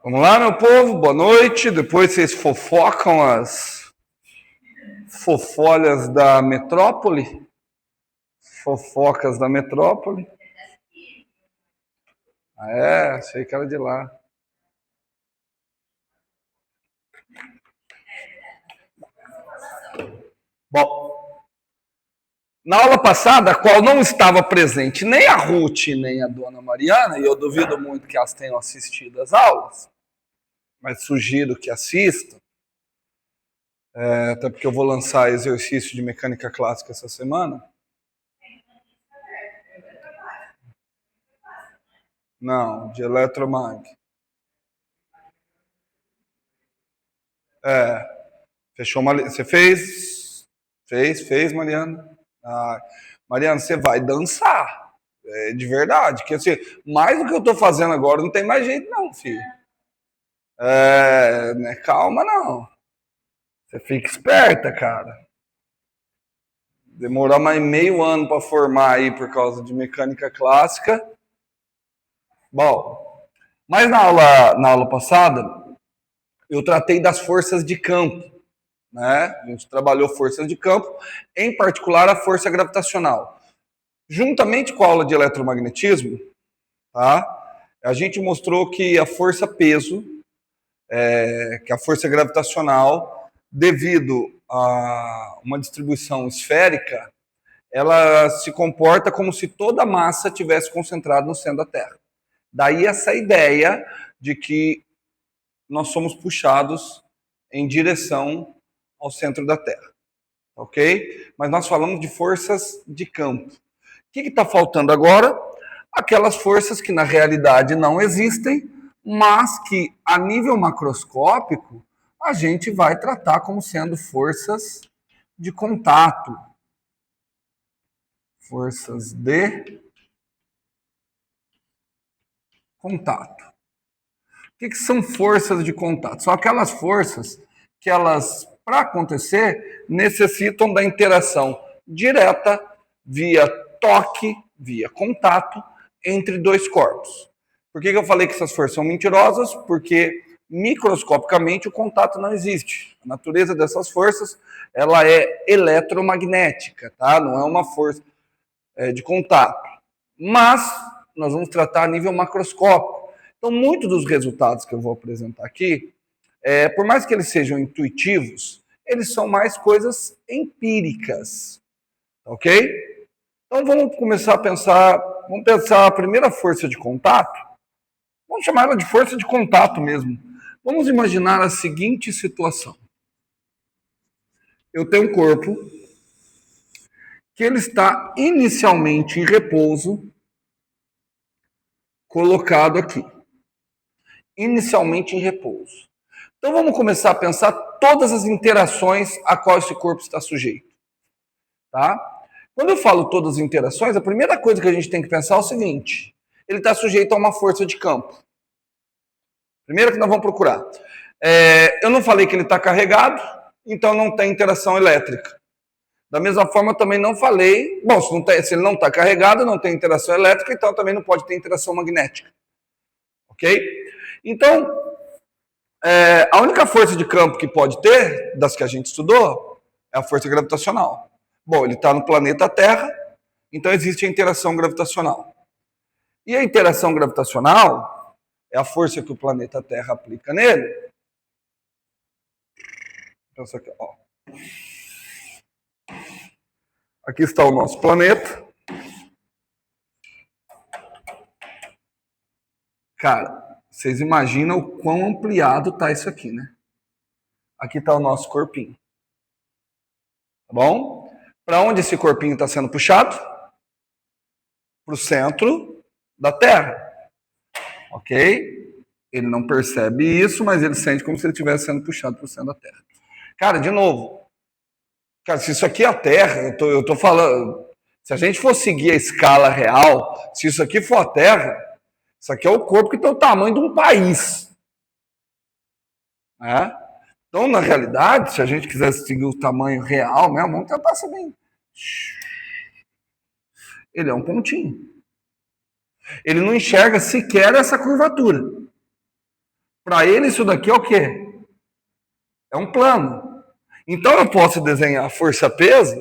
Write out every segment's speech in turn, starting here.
Vamos lá, meu povo, boa noite. Depois vocês fofocam as fofolhas da metrópole, fofocas da metrópole. Achei que era de lá. Bom, na aula passada, a qual não estava presente nem a Ruth nem a dona Mariana, e eu duvido muito que elas tenham assistido às aulas, mas sugiro que assistam, até porque eu vou lançar exercício de mecânica clássica essa semana. Não, de eletromag. Fechou uma. Você fez? Fez, Mariana. Mariana, você vai dançar. De verdade. Que, assim, mais do que eu tô fazendo agora, não tem mais jeito, não, filho. Né, calma, não. Você fica esperta, cara. Demorar mais meio ano para formar aí por causa de mecânica clássica. Bom, mas na aula passada, eu tratei das forças de campo. Né? A gente trabalhou forças de campo, em particular a força gravitacional. Juntamente com a aula de eletromagnetismo, tá? A gente mostrou que a força peso, que a força gravitacional, devido a uma distribuição esférica, ela se comporta como se toda a massa tivesse concentrada no centro da Terra. Daí essa ideia de que nós somos puxados em direção ao centro da Terra, ok? Mas nós falamos de forças de campo. O que está faltando agora? Aquelas forças que na realidade não existem, mas que a nível macroscópico a gente vai tratar como sendo forças de contato. Forças de contato. O que são forças de contato? São aquelas forças que elas, para acontecer, necessitam da interação direta via toque, via contato, entre dois corpos. Por que eu falei que essas forças são mentirosas? Porque microscopicamente o contato não existe. A natureza dessas forças ela é eletromagnética, tá? Não é uma força de contato. Mas nós vamos tratar a nível macroscópico. Então, muitos dos resultados que eu vou apresentar aqui, por mais que eles sejam intuitivos, eles são mais coisas empíricas, ok? Então, vamos começar a pensar, vamos pensar a primeira força de contato, vamos chamar ela de força de contato mesmo. Vamos imaginar a seguinte situação. Eu tenho um corpo que ele está inicialmente em repouso, colocado aqui. Inicialmente em repouso. Então vamos começar a pensar todas as interações a qual esse corpo está sujeito. Tá? Quando eu falo todas as interações, a primeira coisa que a gente tem que pensar é o seguinte: ele está sujeito a uma força de campo. Primeiro que nós vamos procurar. Eu não falei que ele está carregado, então não tem interação elétrica. Da mesma forma, eu também não falei. Bom, se ele não está carregado, não tem interação elétrica, então também não pode ter interação magnética. Ok? Então, a única força de campo que pode ter, das que a gente estudou, é a força gravitacional. Bom, ele está no planeta Terra, então existe a interação gravitacional. E a interação gravitacional é a força que o planeta Terra aplica nele. Pensa aqui, ó. Aqui está o nosso planeta. Cara, vocês imaginam o quão ampliado está isso aqui, né? Aqui está o nosso corpinho. Tá bom? Para onde esse corpinho está sendo puxado? Para o centro da Terra. Ok? Ele não percebe isso, mas ele sente como se ele estivesse sendo puxado para o centro da Terra. Cara, de novo. Cara, se isso aqui é a Terra, eu tô falando. Se a gente for seguir a escala real, se isso aqui for a Terra, isso aqui é o corpo que tem o tamanho de um país. Né? Então, na realidade, se a gente quisesse seguir o tamanho real mesmo, vamos tentar saber. Ele é um pontinho. Ele não enxerga sequer essa curvatura. Para ele, isso daqui é o quê? É um plano. Então, eu posso desenhar a força-peso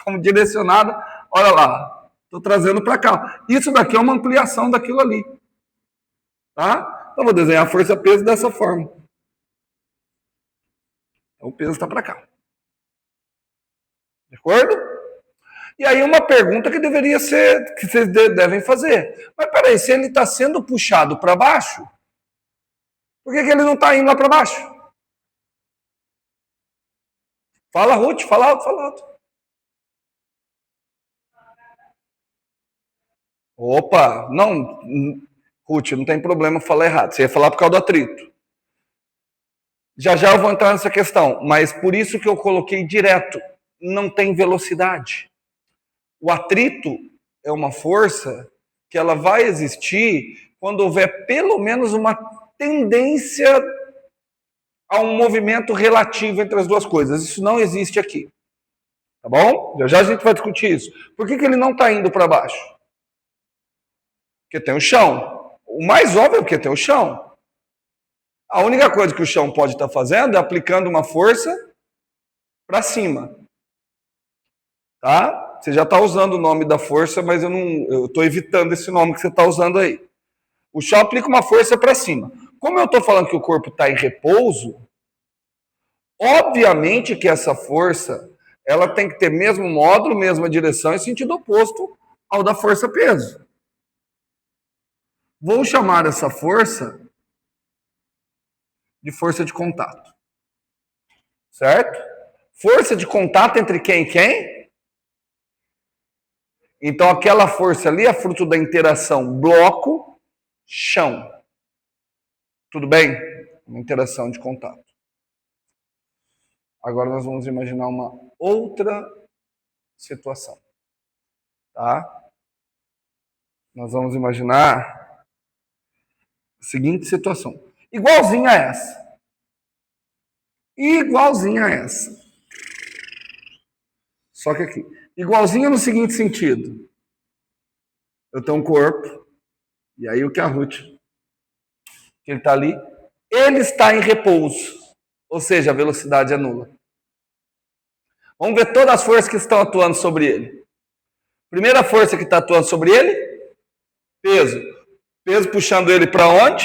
como direcionada. Olha lá, estou trazendo para cá. Isso daqui é uma ampliação daquilo ali. Tá? Então, vou desenhar a força-peso dessa forma. Então, o peso está para cá. De acordo? E aí uma pergunta que deveria ser, que vocês devem fazer. Mas peraí, se ele está sendo puxado para baixo, por que ele não está indo lá para baixo? Fala, Ruth, fala alto, fala alto. Opa, não, Ruth, não tem problema falar errado. Você ia falar por causa do atrito. Já já eu vou entrar nessa questão, mas por isso que eu coloquei direto, não tem velocidade. O atrito é uma força que ela vai existir quando houver pelo menos uma tendência a um movimento relativo entre as duas coisas. Isso não existe aqui. Tá bom? Já já a gente vai discutir isso. Por que ele não está indo para baixo? Porque tem o chão. O mais óbvio é porque tem o chão. A única coisa que o chão pode estar fazendo é aplicando uma força para cima. Tá? Você já está usando o nome da força, mas eu estou evitando esse nome que você está usando aí. O chão aplica uma força para cima. Como eu estou falando que o corpo está em repouso, obviamente que essa força ela tem que ter mesmo módulo, mesma direção e sentido oposto ao da força-peso. Vou chamar essa força de força de contato. Certo? Força de contato entre quem e quem? Então aquela força ali é fruto da interação bloco-chão. Tudo bem? Uma interação de contato. Agora nós vamos imaginar uma outra situação. Tá? Nós vamos imaginar a seguinte situação. Igualzinha a essa. Igualzinha a essa. Só que aqui. Igualzinha no seguinte sentido. Eu tenho um corpo. E aí o que a Ruth, que ele está ali, ele está em repouso. Ou seja, a velocidade é nula. Vamos ver todas as forças que estão atuando sobre ele. Primeira força que está atuando sobre ele, peso. Peso puxando ele para onde?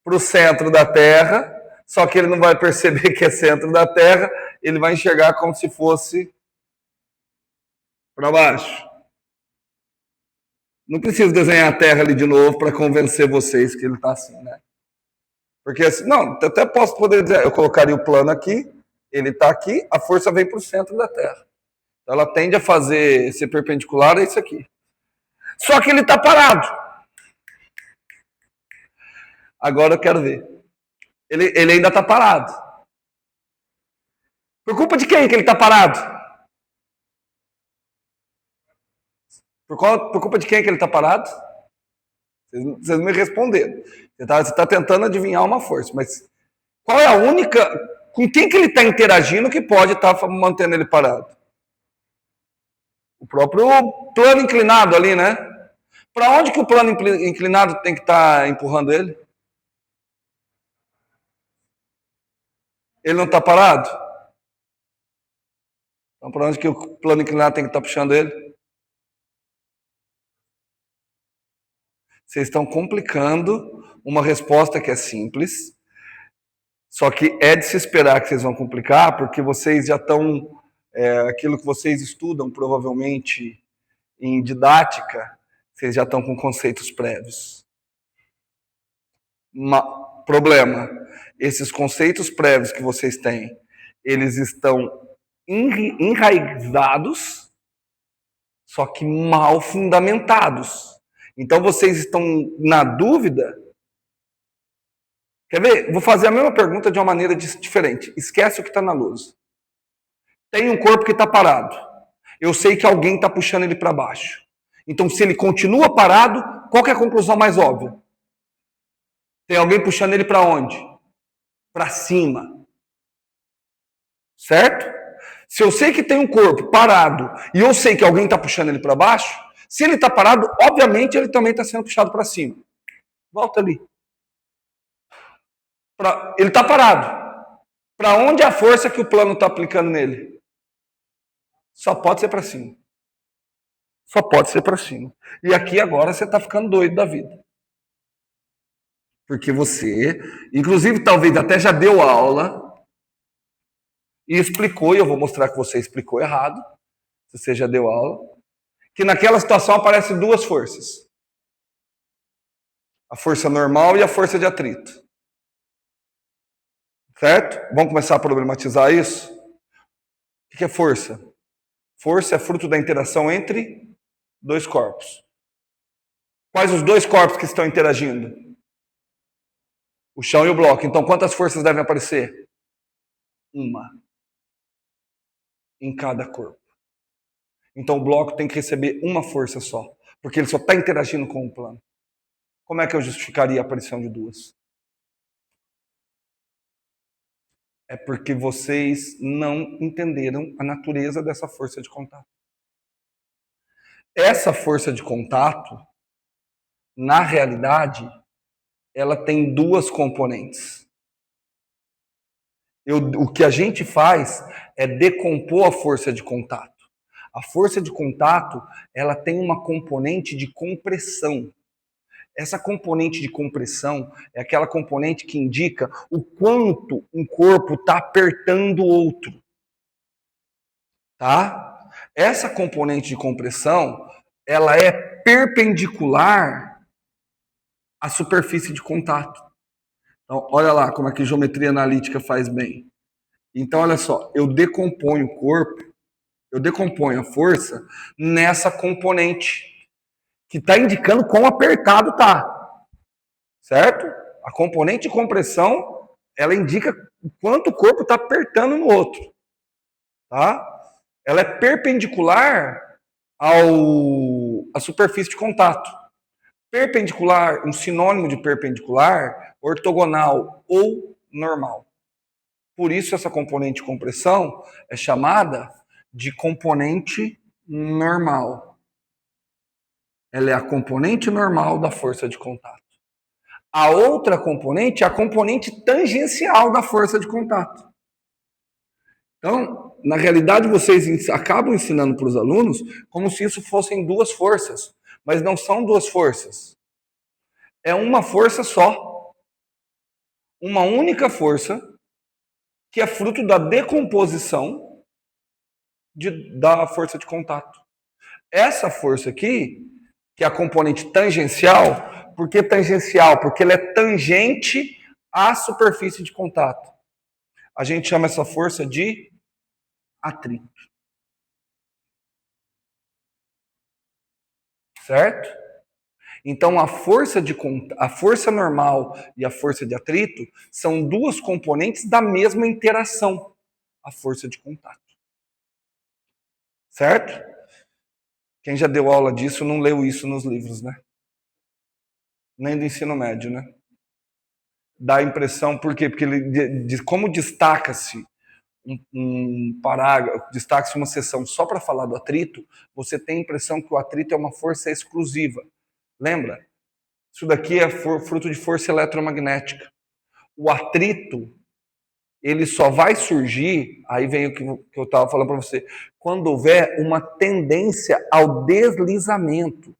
Para o centro da Terra. Só que ele não vai perceber que é centro da Terra. Ele vai enxergar como se fosse para baixo. Não preciso desenhar a Terra ali de novo para convencer vocês que ele está assim, né? Porque assim, não, eu até posso poder dizer, eu colocaria o plano aqui, ele está aqui, a força vem para o centro da Terra. Então ela tende a fazer ser perpendicular a isso aqui. Só que ele está parado. Agora eu quero ver. Ele ainda está parado. Por culpa de quem que ele está parado? Por culpa de quem que ele está parado? Vocês me responderam. Você está tentando adivinhar uma força, mas qual é a única... Com quem que ele está interagindo que pode estar mantendo ele parado? O próprio plano inclinado ali, né? Para onde que o plano inclinado tem que estar empurrando ele? Ele não está parado? Então, para onde que o plano inclinado tem que estar puxando ele? Vocês estão complicando uma resposta que é simples, só que é de se esperar que vocês vão complicar, porque vocês já estão... aquilo que vocês estudam, provavelmente, em didática, vocês já estão com conceitos prévios. Problema, esses conceitos prévios que vocês têm, eles estão enraizados, só que mal fundamentados. Então vocês estão na dúvida. Quer ver? Vou fazer a mesma pergunta de uma maneira diferente. Esquece o que está na luz. Tem um corpo que está parado. Eu sei que alguém está puxando ele para baixo. Então, se ele continua parado, qual que é a conclusão mais óbvia? Tem alguém puxando ele para onde? Para cima. Certo? Se eu sei que tem um corpo parado e eu sei que alguém está puxando ele para baixo, se ele está parado, obviamente ele também está sendo puxado para cima. Volta ali. Ele está parado. Para onde é a força que o plano está aplicando nele? Só pode ser para cima. Só pode ser para cima. E aqui agora você está ficando doido da vida. Porque você, inclusive talvez até já deu aula e explicou, e eu vou mostrar que você explicou errado, se você já deu aula, que naquela situação aparecem duas forças. A força normal e a força de atrito. Certo? Vamos começar a problematizar isso? O que é força? Força é fruto da interação entre dois corpos. Quais os dois corpos que estão interagindo? O chão e o bloco. Então, quantas forças devem aparecer? Uma. Em cada corpo. Então, o bloco tem que receber uma força só. Porque ele só está interagindo com o plano. Como é que eu justificaria a aparição de duas? É porque vocês não entenderam a natureza dessa força de contato. Essa força de contato, na realidade, ela tem duas componentes. O que a gente faz é decompor a força de contato. A força de contato, ela tem uma componente de compressão. Essa componente de compressão é aquela componente que indica o quanto um corpo está apertando o outro. Tá? Essa componente de compressão, ela é perpendicular à superfície de contato. Então, olha lá como é que geometria analítica faz bem. Então, olha só, eu decomponho o corpo, eu decomponho a força nessa componente, que está indicando quão apertado está. Certo? A componente de compressão, ela indica o quanto o corpo está apertando no outro. Tá? Ela é perpendicular à superfície de contato. Perpendicular, um sinônimo de perpendicular, ortogonal ou normal. Por isso essa componente de compressão é chamada de componente normal. Ela é a componente normal da força de contato. A outra componente é a componente tangencial da força de contato. Então, na realidade, vocês acabam ensinando para os alunos como se isso fossem duas forças, mas não são duas forças. É uma força só. Uma única força que é fruto da decomposição da força de contato. Essa força aqui, que é a componente tangencial, por que tangencial? Porque ela é tangente à superfície de contato. A gente chama essa força de atrito. Certo? Então, a força normal e a força de atrito são duas componentes da mesma interação, a força de contato. Certo? Quem já deu aula disso não leu isso nos livros, né? Nem do ensino médio, né? Dá a impressão, por quê? Porque como destaca-se um parágrafo, destaca-se uma seção só para falar do atrito, você tem a impressão que o atrito é uma força exclusiva. Lembra? Isso daqui é fruto de força eletromagnética. O atrito, ele só vai surgir, aí vem o que eu estava falando para você, quando houver uma tendência ao deslizamento.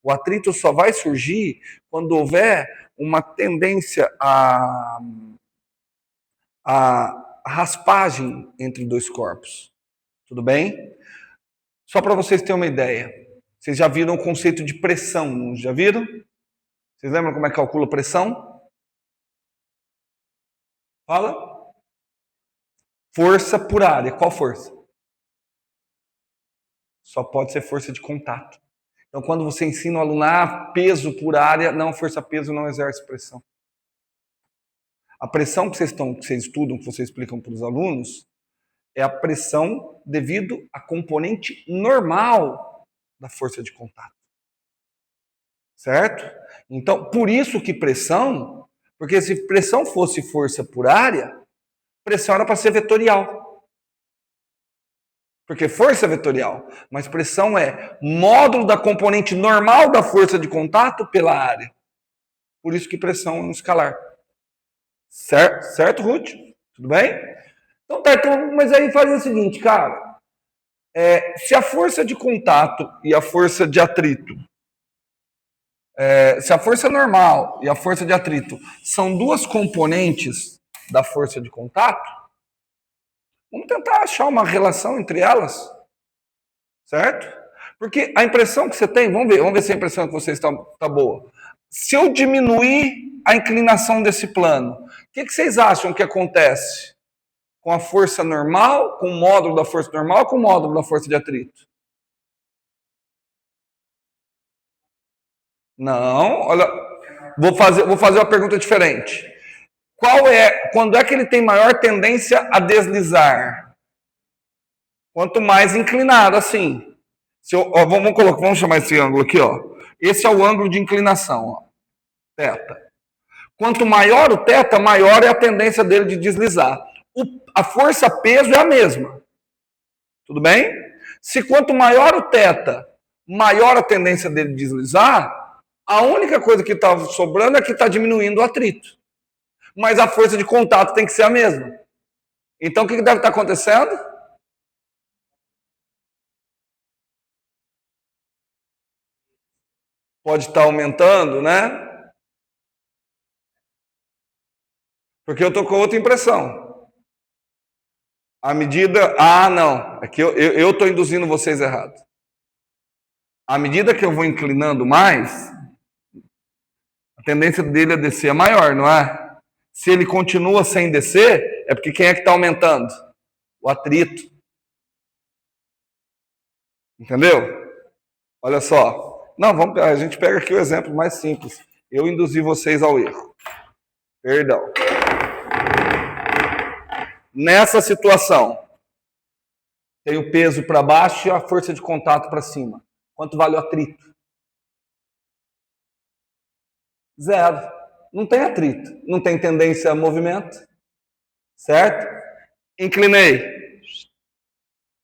O atrito só vai surgir quando houver uma tendência à raspagem entre dois corpos. Tudo bem? Só para vocês terem uma ideia. Vocês já viram o conceito de pressão, não já viram? Vocês lembram como é que calcula pressão? Fala. Força por área. Qual força? Só pode ser força de contato. Então, quando você ensina o aluno peso por área, não, força-peso não exerce pressão. A pressão que vocês estudam, que vocês explicam para os alunos, é a pressão devido à componente normal da força de contato. Certo? Então, por isso que pressão, porque se pressão fosse força por área, pressão era para ser vetorial. Porque força é vetorial, mas pressão é módulo da componente normal da força de contato pela área. Por isso que pressão é um escalar. Certo, Ruth? Tudo bem? Então tá, então, mas aí faz o seguinte, cara. Se a força de contato e a força de atrito, se a força normal e a força de atrito são duas componentes da força de contato, vamos tentar achar uma relação entre elas, certo? Porque a impressão que você tem, vamos ver se a impressão que você está boa. Se eu diminuir a inclinação desse plano, o que vocês acham que acontece com a força normal, com o módulo da força normal, com o módulo da força de atrito? Não, olha, vou fazer uma pergunta diferente. Quando é que ele tem maior tendência a deslizar? Quanto mais inclinado, assim. Vamos chamar esse ângulo aqui, ó. Esse é o ângulo de inclinação, ó. Teta. Quanto maior o teta, maior é a tendência dele de deslizar. A força-peso é a mesma. Tudo bem? Se quanto maior o teta, maior a tendência dele de deslizar, a única coisa que está sobrando é que está diminuindo o atrito. Mas a força de contato tem que ser a mesma. Então, o que deve estar acontecendo? Pode estar aumentando, né? Porque eu estou com outra impressão. À medida... Ah, não. É que eu estou induzindo vocês errado. À medida que eu vou inclinando mais, a tendência dele a descer é maior, não é? Se ele continua sem descer, é porque quem é que está aumentando? O atrito. Entendeu? Olha só. Não, a gente pega aqui o exemplo mais simples. Eu induzi vocês ao erro. Perdão. Nessa situação, tem o peso para baixo e a força de contato para cima. Quanto vale o atrito? Zero. Não tem atrito. Não tem tendência a movimento. Certo? Inclinei.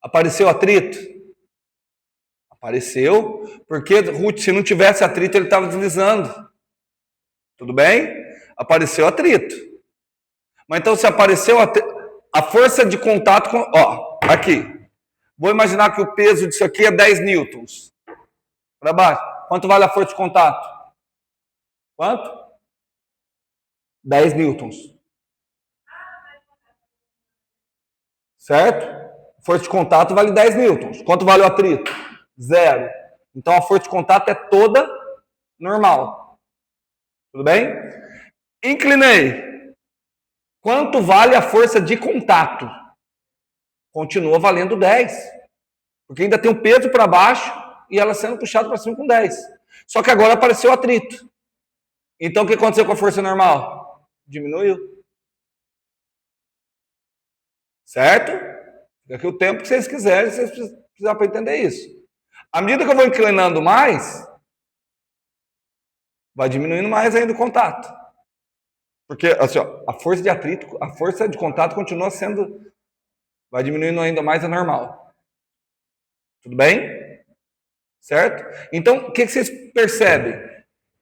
Apareceu atrito? Apareceu. Porque, Ruth, se não tivesse atrito, ele estava deslizando. Tudo bem? Apareceu atrito. Mas então, se apareceu a força de contato... Ó, aqui. Vou imaginar que o peso disso aqui é 10 newtons. Para baixo. Quanto vale a força de contato? Quanto? 10 newtons. Certo? Força de contato vale 10 newtons. Quanto vale o atrito? Zero. Então a força de contato é toda normal. Tudo bem? Inclinei. Quanto vale a força de contato? Continua valendo 10. Porque ainda tem um peso para baixo e ela sendo puxada para cima com 10. Só que agora apareceu o atrito. Então o que aconteceu com a força normal? Diminuiu. Certo? Fica aqui o tempo que vocês quiserem, vocês precisam para entender isso. À medida que eu vou inclinando mais, vai diminuindo mais ainda o contato. Porque assim, ó, a força de atrito, a força de contato continua sendo, vai diminuindo ainda mais a normal. Tudo bem? Certo? Então, o que vocês percebem?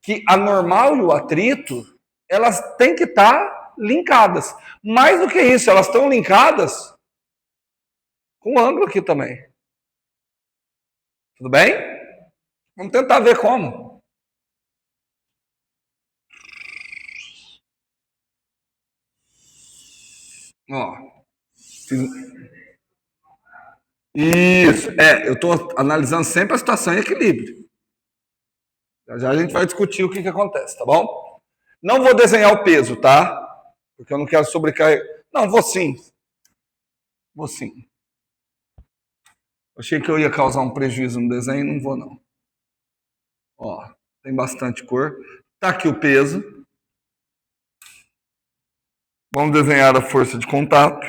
Que a normal e o atrito, elas têm que estar linkadas. Mais do que isso, elas estão linkadas com ângulo aqui também. Tudo bem? Vamos tentar ver como. Ó. Isso. Eu estou analisando sempre a situação em equilíbrio. Já a gente vai discutir o que acontece, tá bom? Não vou desenhar o peso, tá? Porque eu não quero sobrecarregar. Não, vou sim. Vou sim. Achei que eu ia causar um prejuízo no desenho, não vou não. Ó, tem bastante cor. Tá aqui o peso. Vamos desenhar a força de contato.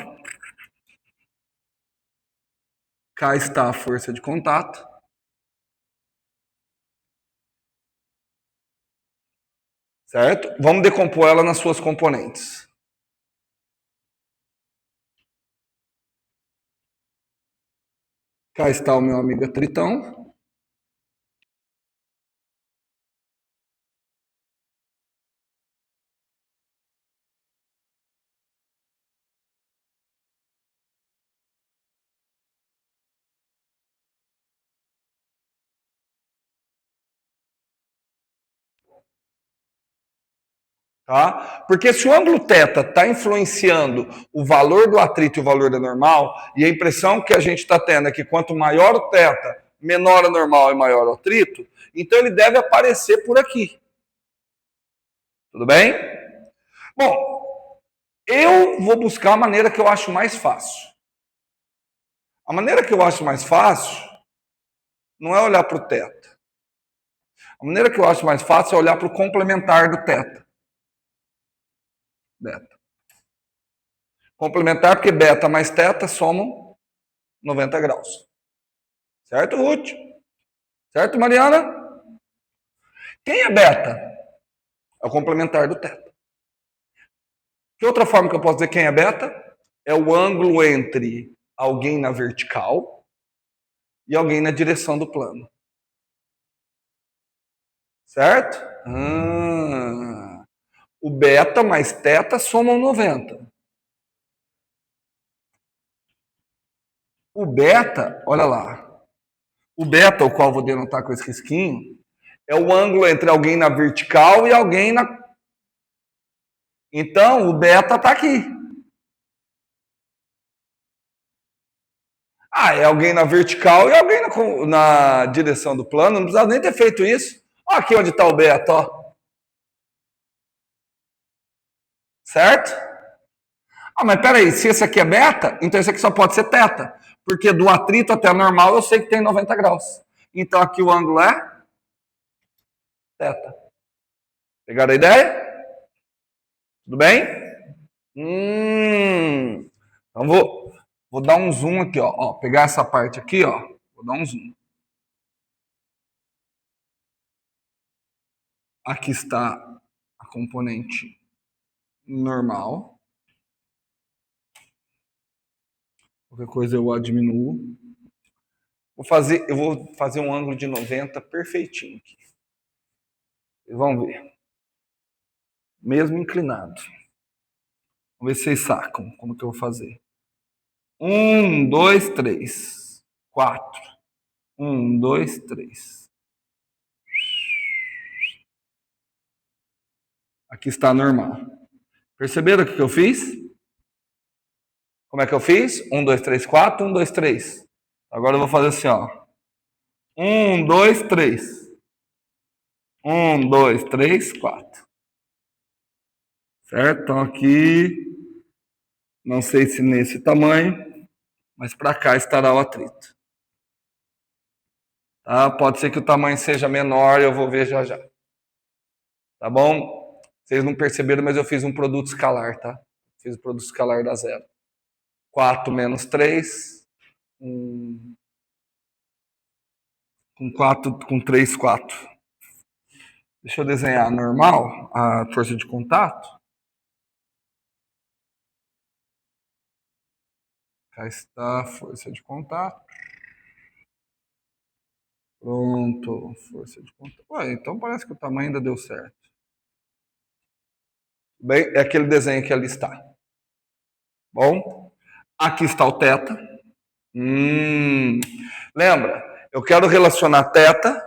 Cá está a força de contato. Certo? Vamos decompor ela nas suas componentes. Cá está o meu amigo atritão. Tá? Porque se o ângulo θ está influenciando o valor do atrito e o valor da normal, e a impressão que a gente está tendo é que quanto maior o θ, menor a normal e maior o atrito, então ele deve aparecer por aqui. Tudo bem? Bom, eu vou buscar a maneira que eu acho mais fácil. A maneira que eu acho mais fácil não é olhar para o θ. A maneira que eu acho mais fácil é olhar para o complementar do θ. Beta. Complementar porque beta mais θ somam 90 graus. Certo, Ruth? Certo, Mariana? Quem é beta? É o complementar do θ. Que outra forma que eu posso dizer quem é beta? É o ângulo entre alguém na vertical e alguém na direção do plano. Certo? O beta mais θ somam 90. O beta, olha lá. O beta, o qual vou denotar com esse risquinho, é o ângulo entre alguém na vertical e alguém na... Então, o beta está aqui. É alguém na vertical e alguém na direção do plano. Não precisava nem ter feito isso. Olha aqui onde está o beta, ó. Certo? Mas peraí, se esse aqui é beta, então esse aqui só pode ser θ. Porque do atrito até a normal eu sei que tem 90 graus. Então aqui o ângulo é θ. Pegaram a ideia? Tudo bem? Então vou dar um zoom aqui, ó. Pegar essa parte aqui, ó. Vou dar um zoom. Aqui está a componente normal. Qualquer coisa eu a diminuo. Eu vou fazer um ângulo de 90 perfeitinho aqui. Vocês vão ver. Mesmo inclinado. Vamos ver se vocês sacam como que eu vou fazer. 1, 2, 3, 4. 1, 2, 3. Aqui está normal. Perceberam o que eu fiz? Como é que eu fiz? 1, 2, 3, 4, 1, 2, 3. Agora eu vou fazer assim, ó. 1, 2, 3. 1, 2, 3, 4. Certo? Então aqui, não sei se nesse tamanho, mas para cá estará o atrito. Tá? Pode ser que o tamanho seja menor, eu vou ver já já. Tá bom? Vocês não perceberam, mas eu fiz um produto escalar, tá? Fiz o produto escalar da zero. 4 menos 3, com 3, 4. Deixa eu desenhar normal, a força de contato. Cá está a força de contato. Pronto, força de contato. Ué, então parece que o tamanho ainda deu certo. Bem, é aquele desenho que ali está. Bom, aqui está o θ. Lembra, eu quero relacionar θ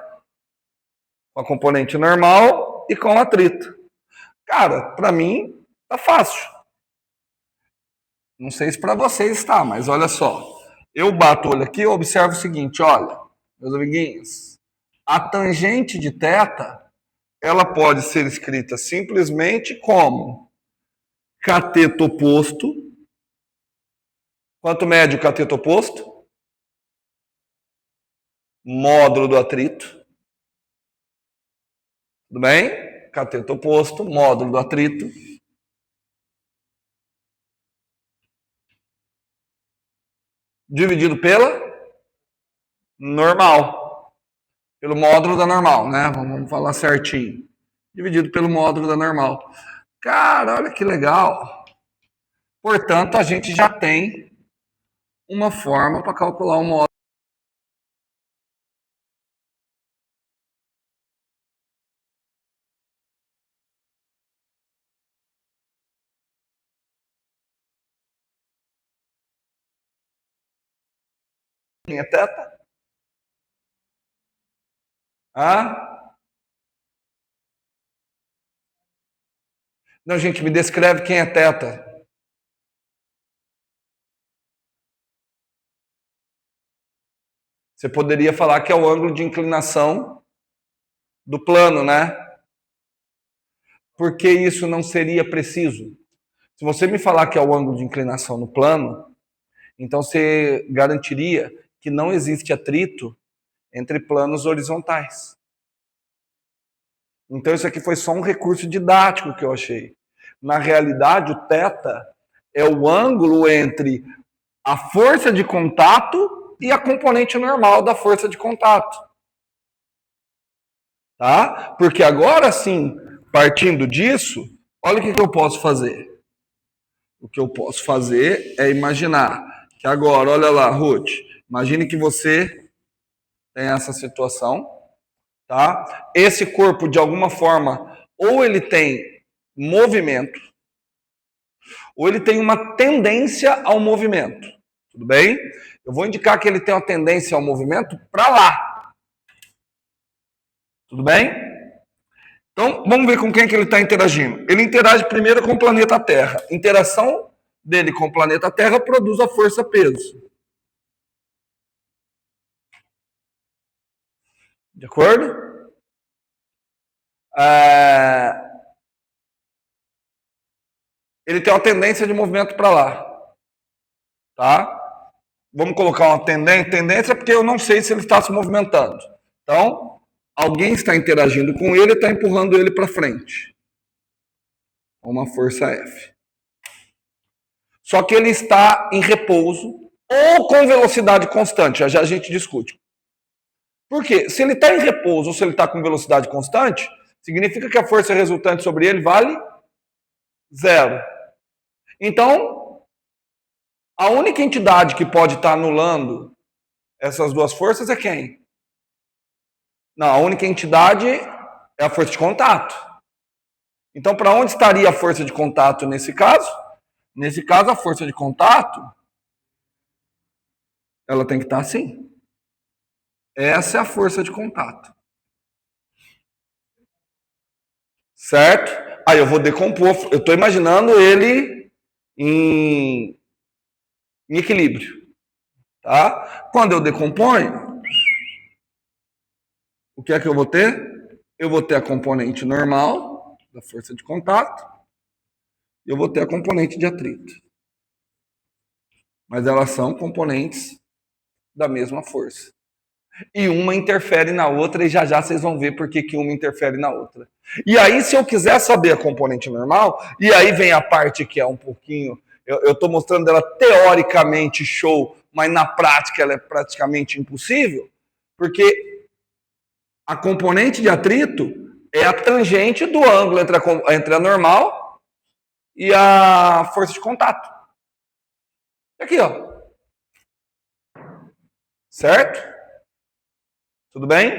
com a componente normal e com o atrito. Cara, para mim, tá fácil. Não sei se para vocês está, mas olha só. Eu bato o olho aqui e observo o seguinte, olha, meus amiguinhos, a tangente de θ, ela pode ser escrita simplesmente como cateto oposto. Quanto mede o cateto oposto? Módulo do atrito. Tudo bem? Cateto oposto, módulo do atrito. Dividido pela normal. Pelo módulo da normal, né? Vamos falar certinho. Dividido pelo módulo da normal. Cara, olha que legal. Portanto, a gente já tem uma forma para calcular o módulo. É θ? Não, gente, me descreve quem é teta. Você poderia falar que é o ângulo de inclinação do plano, né? Por que isso não seria preciso? Se você me falar que é o ângulo de inclinação no plano, então você garantiria que não existe atrito entre planos horizontais. Então isso aqui foi só um recurso didático que eu achei. Na realidade, o θ é o ângulo entre a força de contato e a componente normal da força de contato. Tá? Porque agora sim, partindo disso, olha o que eu posso fazer. O que eu posso fazer é imaginar que agora, olha lá, Ruth, imagine que você tem essa situação, tá? Esse corpo, de alguma forma, ou ele tem movimento, ou ele tem uma tendência ao movimento. Tudo bem? Eu vou indicar que ele tem uma tendência ao movimento para lá. Tudo bem? Então, vamos ver com quem que ele está interagindo. Ele interage primeiro com o planeta Terra. Interação dele com o planeta Terra produz a força-peso. De acordo? Ele tem uma tendência de movimento para lá. Tá? Vamos colocar uma tendência porque eu não sei se ele está se movimentando. Então, alguém está interagindo com ele e está empurrando ele para frente. Uma força F. Só que ele está em repouso ou com velocidade constante. Já a gente discute. Por quê? Se ele está em repouso ou se ele está com velocidade constante, significa que a força resultante sobre ele vale 0. Então, a única entidade que pode estar anulando essas duas forças é quem? Não, a única entidade é a força de contato. Então, para onde estaria a força de contato nesse caso? Nesse caso, a força de contato, ela tem que estar assim. Essa é a força de contato. Certo? Aí eu vou decompor. Eu estou imaginando ele em equilíbrio. Tá? Quando eu decomponho, o que é que eu vou ter? Eu vou ter a componente normal da força de contato e eu vou ter a componente de atrito. Mas elas são componentes da mesma força. E uma interfere na outra e já já vocês vão ver por que uma interfere na outra. E aí, se eu quiser saber a componente normal, e aí vem a parte que é um pouquinho... Eu estou mostrando ela teoricamente show, mas na prática ela é praticamente impossível, porque a componente de atrito é a tangente do ângulo entre a normal e a força de contato. Aqui, ó. Certo? Tudo bem?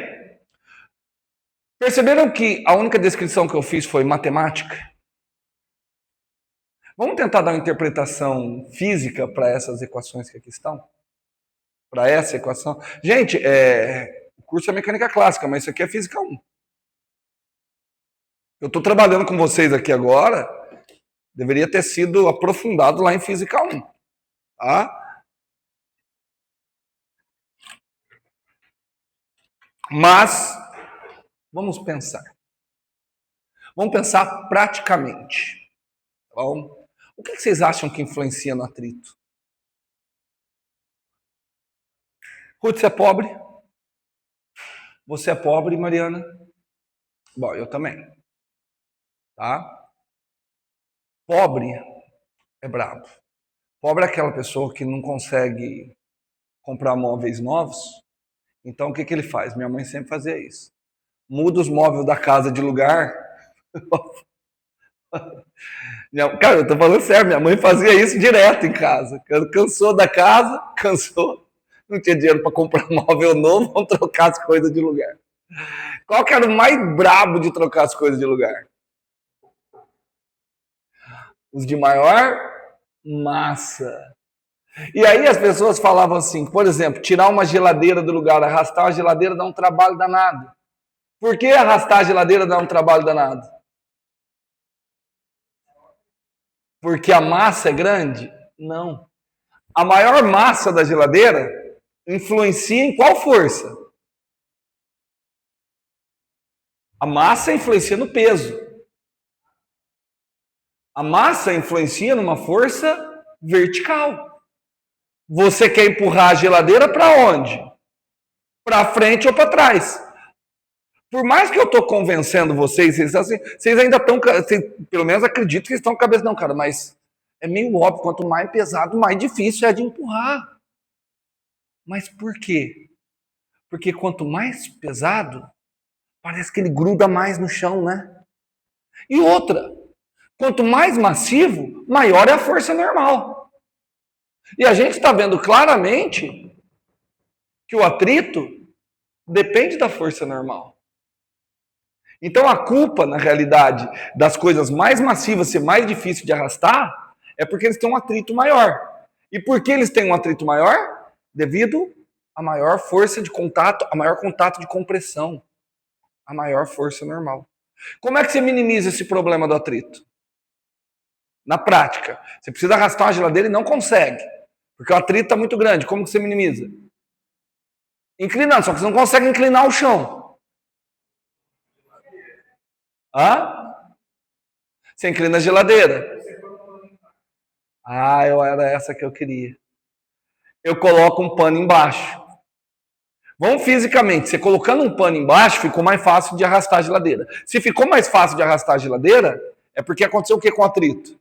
Perceberam que a única descrição que eu fiz foi matemática? Vamos tentar dar uma interpretação física para essas equações que aqui estão? Para essa equação? Gente, o curso é mecânica clássica, mas isso aqui é física 1. Eu estou trabalhando com vocês aqui agora, deveria ter sido aprofundado lá em física 1. Tá? Mas, vamos pensar. Vamos pensar praticamente. Bom, o que vocês acham que influencia no atrito? Ruth, você é pobre? Você é pobre, Mariana? Bom, eu também. Tá? Pobre é brabo. Pobre é aquela pessoa que não consegue comprar móveis novos. Então, o que ele faz? Minha mãe sempre fazia isso. Muda os móveis da casa de lugar. Cara, eu tô falando sério, minha mãe fazia isso direto em casa. Cansou da casa, cansou, não tinha dinheiro para comprar um móvel novo, vamos trocar as coisas de lugar. Qual que era o mais brabo de trocar as coisas de lugar? Os de maior massa. E aí as pessoas falavam assim, por exemplo, tirar uma geladeira do lugar, arrastar uma geladeira dá um trabalho danado. Por que arrastar a geladeira dá um trabalho danado? Porque a massa é grande? Não. A maior massa da geladeira influencia em qual força? A massa influencia no peso. A massa influencia numa força vertical. Você quer empurrar a geladeira para onde? Para frente ou para trás? Por mais que eu estou convencendo vocês, vocês ainda estão, pelo menos acredito que estão com a cabeça, não, cara, mas é meio óbvio, quanto mais pesado, mais difícil é de empurrar. Mas por quê? Porque quanto mais pesado, parece que ele gruda mais no chão, né? E outra, quanto mais massivo, maior é a força normal. E a gente está vendo claramente que o atrito depende da força normal. Então a culpa, na realidade, das coisas mais massivas ser mais difícil de arrastar é porque eles têm um atrito maior. E por que eles têm um atrito maior? Devido à maior força de contato, a maior contato de compressão, a maior força normal. Como é que você minimiza esse problema do atrito? Na prática, você precisa arrastar uma geladeira e não consegue, porque o atrito está muito grande. Como que você minimiza? Inclinando, só que você não consegue inclinar o chão. Hã? Você inclina a geladeira. Ah, era essa que eu queria. Eu coloco um pano embaixo. Vamos fisicamente, você colocando um pano embaixo, ficou mais fácil de arrastar a geladeira. Se ficou mais fácil de arrastar a geladeira, é porque aconteceu o que com o atrito?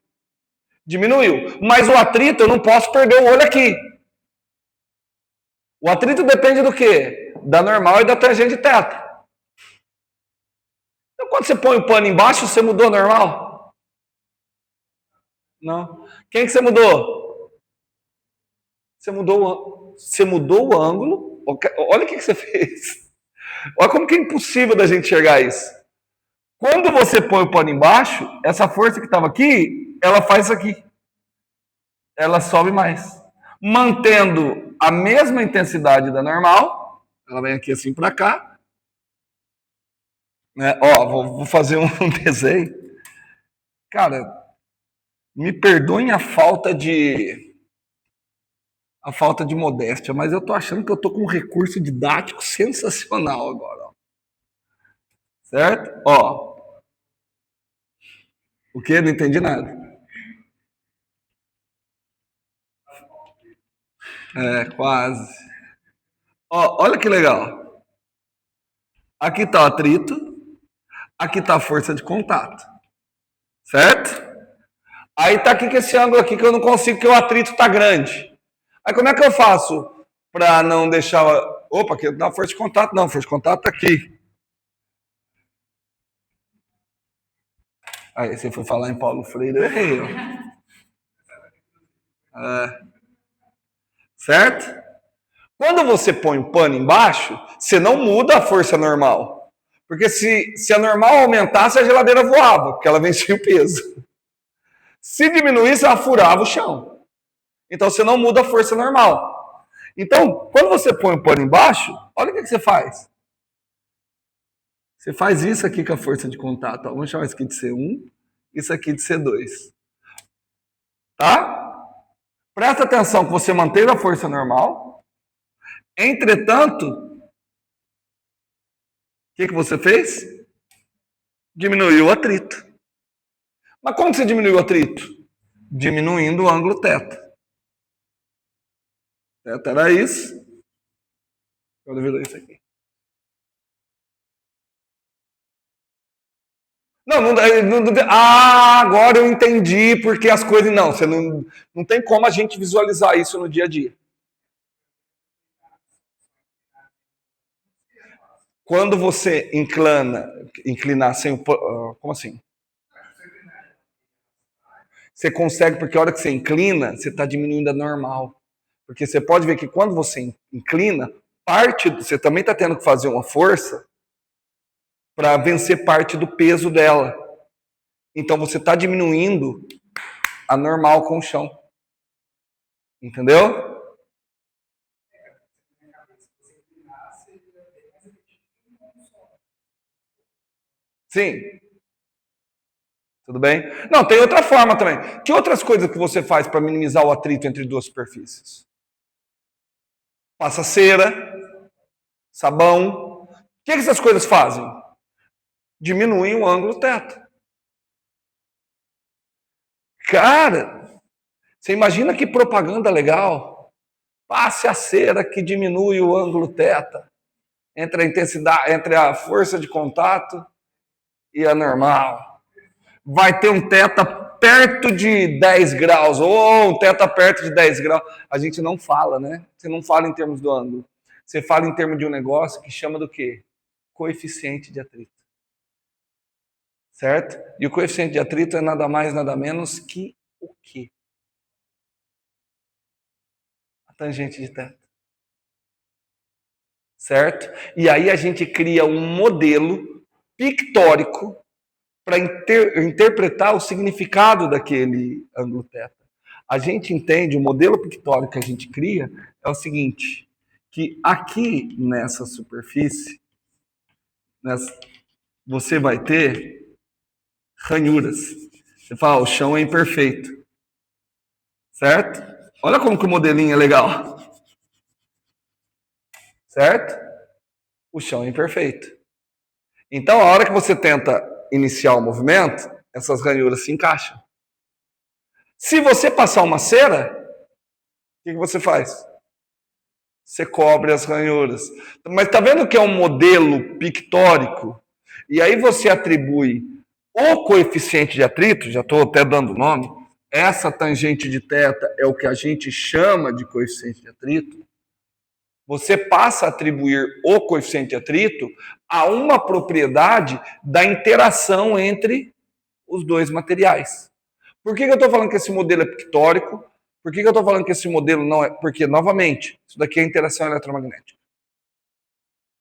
Diminuiu. Mas o atrito, eu não posso perder o olho aqui. O atrito depende do quê? Da normal e da tangente de teto. Então, quando você põe o pano embaixo, você mudou a normal? Não. Quem que você mudou? Você mudou o ângulo. Olha o que você fez. Olha como que é impossível da gente enxergar isso. Quando você põe o pano embaixo, essa força que estava aqui, ela faz isso aqui. Ela sobe mais. Mantendo a mesma intensidade da normal, ela vem aqui assim para cá. Né? Ó, vou fazer um desenho. Cara, me perdoem a falta de modéstia, mas eu tô achando que eu tô com um recurso didático sensacional agora. Ó. Certo? Ó. O quê? Não entendi nada. É, quase. Ó, olha que legal. Aqui está o atrito, aqui está a força de contato. Certo? Aí tá aqui com esse ângulo aqui que eu não consigo, porque o atrito está grande. Aí como é que eu faço para não deixar... Opa, aqui não dá força de contato, não. Força de contato tá aqui. Aí você foi falar em Paulo Freire, eu errei. Ó. É. Certo? Quando você põe o pano embaixo, você não muda a força normal. Porque se a normal aumentasse, a geladeira voava, porque ela vencia o peso. Se diminuísse, ela furava o chão. Então você não muda a força normal. Então, quando você põe o pano embaixo, olha o que você faz. Você faz isso aqui com a força de contato. Ó. Vamos chamar isso aqui de C1, isso aqui de C2. Tá? Presta atenção que você manteve a força normal. Entretanto, o que você fez? Diminuiu o atrito. Mas como você diminuiu o atrito? Diminuindo o ângulo θ. Θ era isso. Agora virou isso aqui. Agora eu entendi porque as coisas... Não, você não tem como a gente visualizar isso no dia a dia. Quando você inclinar sem o... Como assim? Você consegue, porque a hora que você inclina, você está diminuindo a normal. Porque você pode ver que quando você inclina, você também está tendo que fazer uma força para vencer parte do peso dela. Então você está diminuindo a normal com o chão. Entendeu? Sim. Tudo bem? Não, tem outra forma também. Que outras coisas que você faz para minimizar o atrito entre duas superfícies? Passa cera, sabão. O que essas coisas fazem? Diminuem o ângulo θ. Cara, você imagina que propaganda legal? Passe a cera que diminui o ângulo θ entre a intensidade, entre a força de contato e a normal. Vai ter um θ perto de 10 graus, ou um θ perto de 10 graus. A gente não fala, né? Você não fala em termos do ângulo. Você fala em termos de um negócio que chama do quê? Coeficiente de atrito. Certo? E o coeficiente de atrito é nada mais, nada menos que o quê? A tangente de θ. Certo? E aí a gente cria um modelo pictórico para interpretar o significado daquele ângulo θ. A gente entende, o modelo pictórico que a gente cria é o seguinte, que aqui nessa superfície, você vai ter ranhuras. Você fala, o chão é imperfeito. Certo? Olha como que o modelinho é legal. Certo? O chão é imperfeito. Então, a hora que você tenta iniciar o movimento, essas ranhuras se encaixam. Se você passar uma cera, o que você faz? Você cobre as ranhuras. Mas tá vendo que é um modelo pictórico? E aí você atribui o coeficiente de atrito, já estou até dando nome, essa tangente de θ é o que a gente chama de coeficiente de atrito. Você passa a atribuir o coeficiente de atrito a uma propriedade da interação entre os dois materiais. Por que eu estou falando que esse modelo é pictórico? Por que eu estou falando que esse modelo não é? Porque, novamente, isso daqui é interação eletromagnética.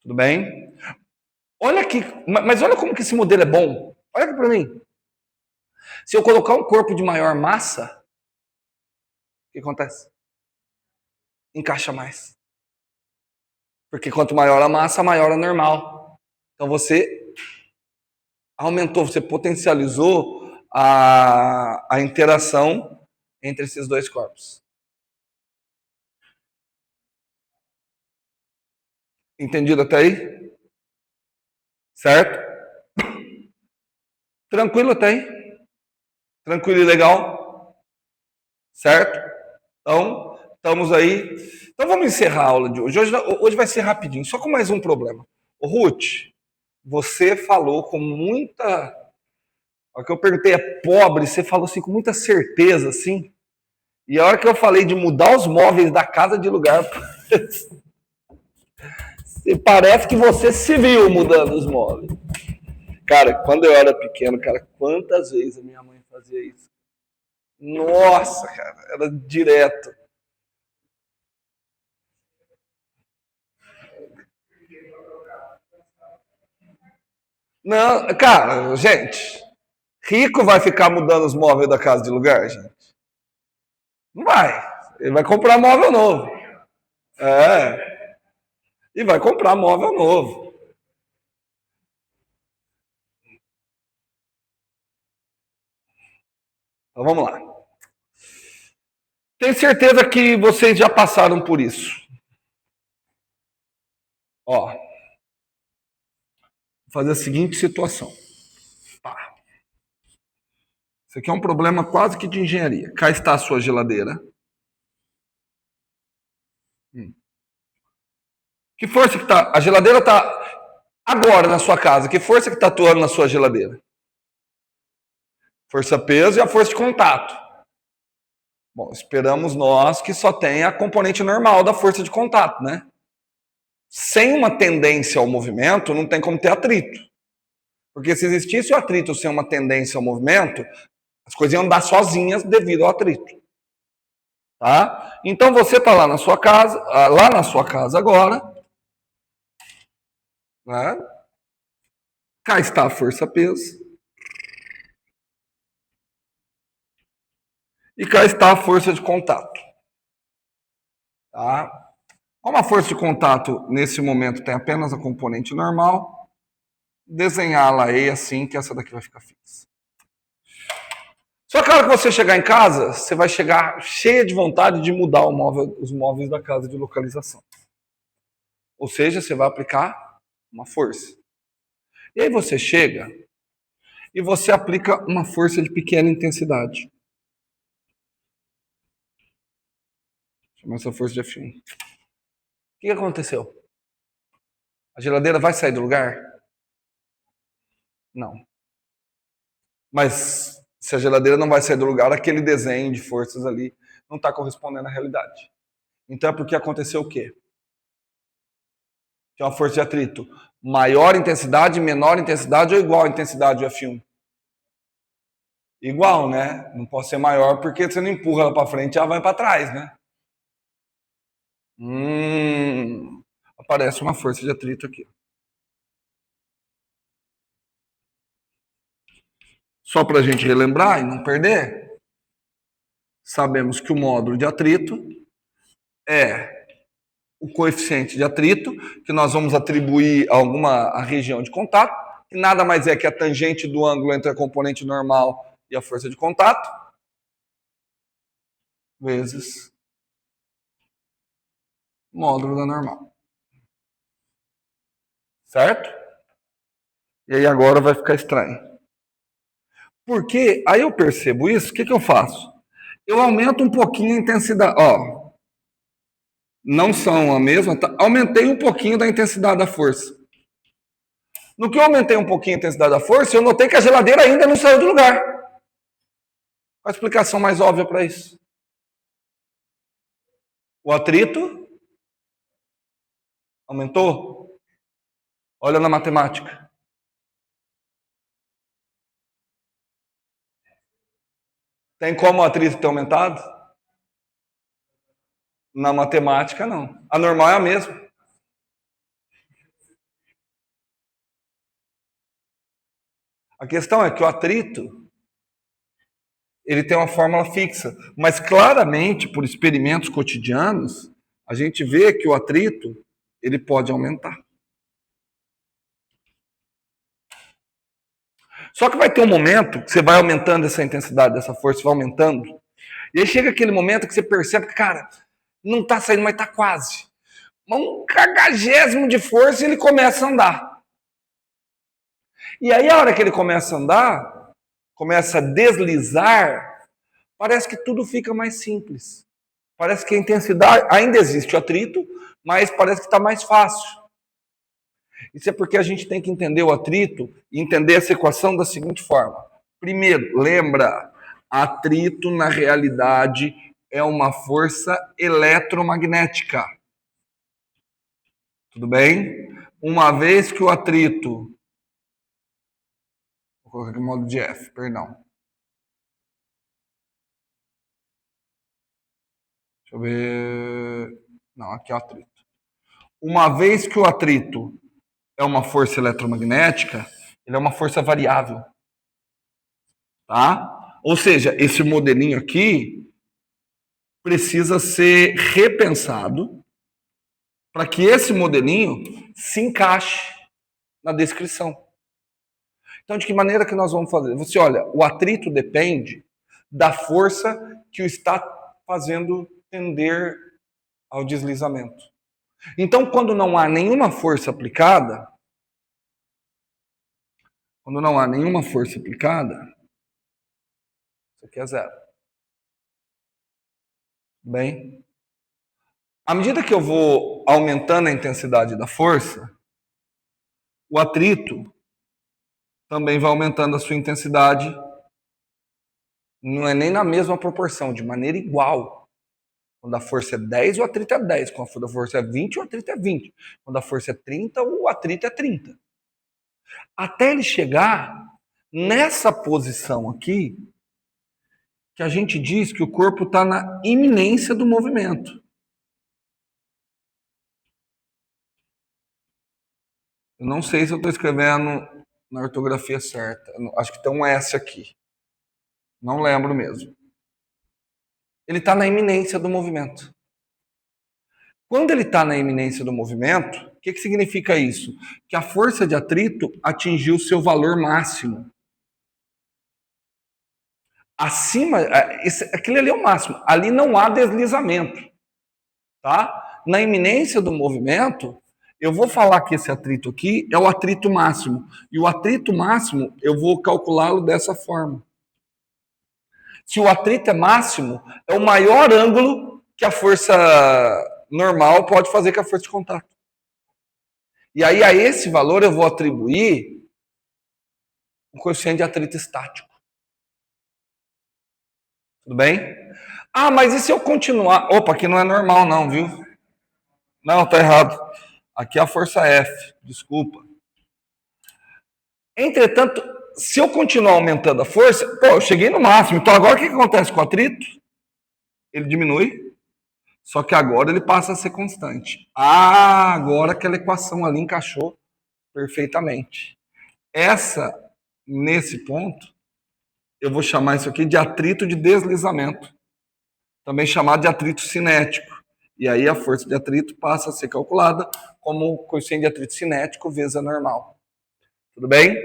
Tudo bem? Olha aqui, mas olha como que esse modelo é bom. Olha aqui para mim. Se eu colocar um corpo de maior massa, o que acontece? Encaixa mais. Porque quanto maior a massa, maior a normal. Então você aumentou, você potencializou a interação entre esses dois corpos. Entendido até aí? Certo? Tranquilo até aí? Tranquilo e legal? Certo? Então, estamos aí. Então vamos encerrar a aula de hoje. Hoje vai ser rapidinho, só com mais um problema. Ô, Ruth, você falou com muita... A hora que eu perguntei é pobre, você falou assim com muita certeza, assim. E a hora que eu falei de mudar os móveis da casa de lugar, parece que você se viu mudando os móveis. Cara, quando eu era pequeno, cara, quantas vezes a minha mãe fazia isso? Nossa, cara, era direto. Não, cara, gente, rico vai ficar mudando os móveis da casa de lugar, gente? Não vai. Ele vai comprar móvel novo. É. E vai comprar móvel novo. Então vamos lá. Tenho certeza que vocês já passaram por isso. Ó, vou fazer a seguinte situação. Pá. Isso aqui é um problema quase que de engenharia. Cá está a sua geladeira. Que força que tá? A geladeira está agora na sua casa. Que força que está atuando na sua geladeira? Força peso e a força de contato. Bom, esperamos nós que só tenha a componente normal da força de contato, né? Sem uma tendência ao movimento, não tem como ter atrito. Porque se existisse o atrito sem uma tendência ao movimento, as coisas iam andar sozinhas devido ao atrito. Tá? Então você está lá na sua casa agora, né? Cá está a força-peso. E cá está a força de contato. Tá? Como a força de contato nesse momento tem apenas a componente normal, desenhá-la aí assim que essa daqui vai ficar fixa. Só que a hora que você chegar em casa, você vai chegar cheia de vontade de mudar os móveis da casa de localização. Ou seja, você vai aplicar uma força. E aí você chega e você aplica uma força de pequena intensidade. Chama essa força de F1. O que aconteceu? A geladeira vai sair do lugar? Não. Mas se a geladeira não vai sair do lugar, aquele desenho de forças ali não está correspondendo à realidade. Então é porque aconteceu o quê? Que é uma força de atrito. Maior intensidade, menor intensidade ou igual intensidade do F1? Igual, né? Não pode ser maior porque você não empurra ela para frente e ela vai para trás, né? Aparece uma força de atrito aqui. Só para a gente relembrar e não perder, sabemos que o módulo de atrito é o coeficiente de atrito, que nós vamos atribuir a região de contato, que nada mais é que a tangente do ângulo entre a componente normal e a força de contato, vezes módulo da normal. Certo? E aí agora vai ficar estranho. Porque aí eu percebo isso, o que eu faço? Eu aumento um pouquinho a intensidade. Ó, não são a mesma, tá? Aumentei um pouquinho da intensidade da força. No que eu aumentei um pouquinho a intensidade da força, eu notei que a geladeira ainda não saiu do lugar. Qual a explicação mais óbvia para isso? O atrito aumentou? Olha na matemática. Tem como o atrito ter aumentado? Na matemática, não. A normal é a mesma. A questão é que o atrito ele tem uma fórmula fixa, mas claramente, por experimentos cotidianos, a gente vê que o atrito ele pode aumentar. Só que vai ter um momento que você vai aumentando essa intensidade dessa força, vai aumentando, e aí chega aquele momento que você percebe que, cara, não está saindo, mas está quase. Um cagagésimo de força e ele começa a andar. E aí a hora que ele começa a andar, começa a deslizar, parece que tudo fica mais simples. Parece que a intensidade, ainda existe o atrito, mas parece que está mais fácil. Isso é porque a gente tem que entender o atrito e entender essa equação da seguinte forma. Primeiro, lembra, atrito na realidade é uma força eletromagnética. Tudo bem? Uma vez que o atrito... Vou colocar aqui o modo de F, perdão. Deixa eu ver... Não, aqui é o atrito. Uma vez que o atrito é uma força eletromagnética, ele é uma força variável. Tá? Ou seja, esse modelinho aqui precisa ser repensado para que esse modelinho se encaixe na descrição. Então, de que maneira que nós vamos fazer? Você olha, o atrito depende da força que o está fazendo tender ao deslizamento. Então, quando não há nenhuma força aplicada, isso aqui é zero. Bem, à medida que eu vou aumentando a intensidade da força, o atrito também vai aumentando a sua intensidade. Não é nem na mesma proporção, de maneira igual. Quando a força é 10, o atrito é 10. Quando a força é 20, o atrito é 20. Quando a força é 30, o atrito é 30. Até ele chegar nessa posição aqui, que a gente diz que o corpo está na iminência do movimento. Eu não sei se eu estou escrevendo na ortografia certa. Acho que tem um S aqui. Não lembro mesmo. Ele está na iminência do movimento. Quando ele está na iminência do movimento, o que significa isso? Que a força de atrito atingiu seu valor máximo. Acima, aquele ali é o máximo. Ali não há deslizamento, tá? Na iminência do movimento, eu vou falar que esse atrito aqui é o atrito máximo. E o atrito máximo, eu vou calculá-lo dessa forma. Se o atrito é máximo, é o maior ângulo que a força normal pode fazer com a força de contato. E aí, a esse valor, eu vou atribuir o coeficiente de atrito estático. Tudo bem? Ah, mas e se eu continuar? Opa, aqui não é normal não, viu? Não, tá errado. Aqui é a força F, desculpa. Entretanto, se eu continuar aumentando a força, pô, eu cheguei no máximo. Então agora o que acontece com o atrito? Ele diminui, só que agora ele passa a ser constante. Ah, agora aquela equação ali encaixou perfeitamente. Nesse ponto, eu vou chamar isso aqui de atrito de deslizamento, também chamado de atrito cinético. E aí a força de atrito passa a ser calculada como coeficiente de atrito cinético vezes a normal. Tudo bem?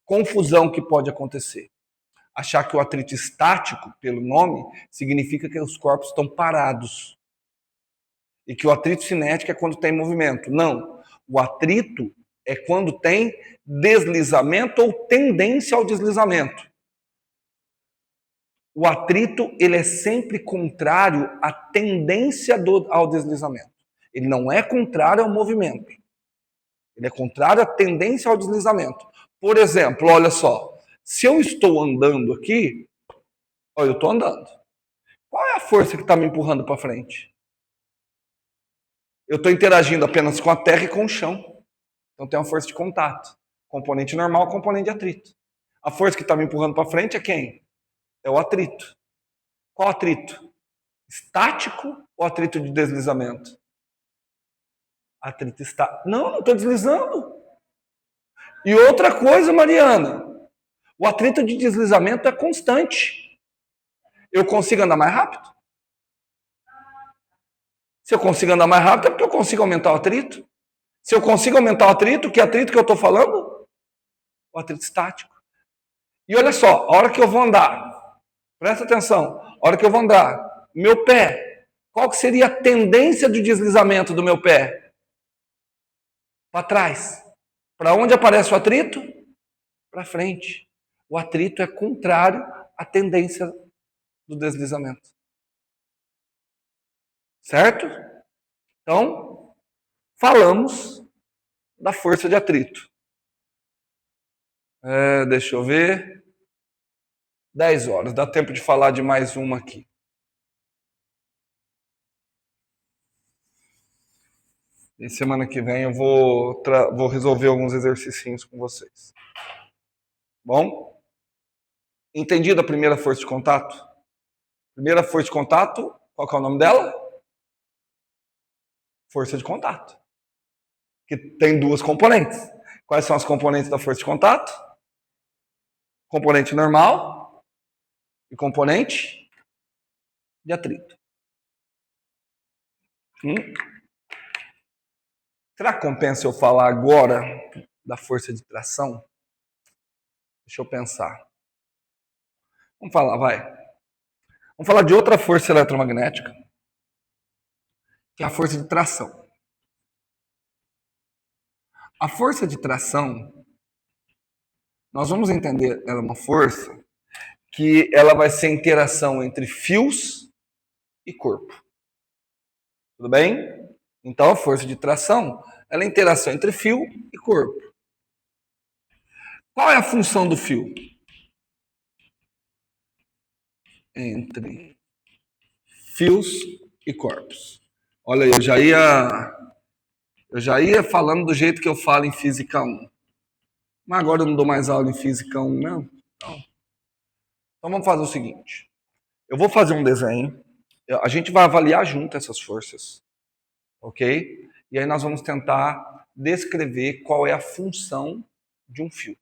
Confusão que pode acontecer. Achar que o atrito estático, pelo nome, significa que os corpos estão parados. E que o atrito cinético é quando tem movimento. Não. O atrito é quando tem deslizamento ou tendência ao deslizamento. O atrito, ele é sempre contrário à tendência ao deslizamento. Ele não é contrário ao movimento. Ele é contrário à tendência ao deslizamento. Por exemplo, olha só. Se eu estou andando aqui, olha, eu estou andando. Qual é a força que está me empurrando para frente? Eu estou interagindo apenas com a terra e com o chão. Então tem uma força de contato. Componente normal, componente de atrito. A força que está me empurrando para frente é quem? É o atrito. Qual atrito? Estático ou atrito de deslizamento? Atrito estático. Não estou deslizando. E outra coisa, Mariana. O atrito de deslizamento é constante. Eu consigo andar mais rápido? Se eu consigo andar mais rápido é porque eu consigo aumentar o atrito. Se eu consigo aumentar o atrito, que atrito que eu estou falando? O atrito estático. E olha só, a hora que eu vou andar, presta atenção, a hora que eu vou andar, meu pé, qual que seria a tendência de deslizamento do meu pé? Para trás. Para onde aparece o atrito? Para frente. O atrito é contrário à tendência do deslizamento. Certo? Então, falamos da força de atrito. Deixa eu ver. 10 horas. Dá tempo de falar de mais uma aqui. E semana que vem eu vou resolver alguns exercícios com vocês. Bom? Entendido a primeira força de contato? Primeira força de contato, qual que é o nome dela? Força de contato. Que tem duas componentes. Quais são as componentes da força de contato? Componente normal e componente de atrito. Será que compensa eu falar agora da força de tração? Deixa eu pensar. Vamos falar, vai. Vamos falar de outra força eletromagnética, que é a força de tração. A força de tração, nós vamos entender, ela é uma força que ela vai ser interação entre fios e corpo. Tudo bem? Então, a força de tração, ela é interação entre fio e corpo. Qual é a função do fio? Entre fios e corpos. Olha aí, eu já ia falando do jeito que eu falo em Física 1. Mas agora eu não dou mais aula em Física 1, não. Então vamos fazer o seguinte. Eu vou fazer um desenho. A gente vai avaliar junto essas forças. Ok? E aí nós vamos tentar descrever qual é a função de um fio.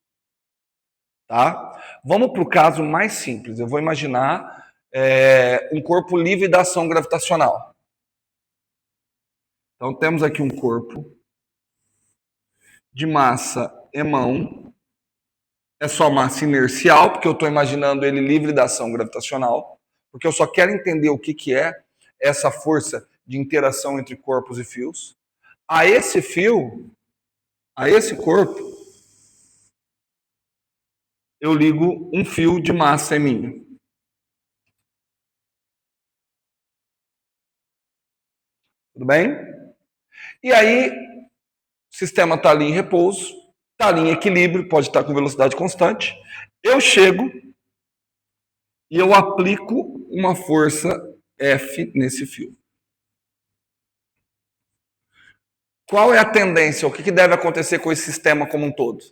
Tá? Vamos para o caso mais simples. Eu vou imaginar um corpo livre da ação gravitacional. Então temos aqui um corpo de massa e mão é só massa inercial, porque eu estou imaginando ele livre da ação gravitacional, porque eu só quero entender o que é essa força de interação entre corpos e fios. A esse fio, a esse corpo, eu ligo um fio de massa M. Tudo bem? E aí, o sistema está ali em repouso, está ali em equilíbrio, pode estar com velocidade constante. Eu chego e eu aplico uma força F nesse fio. Qual é a tendência? O que deve acontecer com esse sistema como um todo?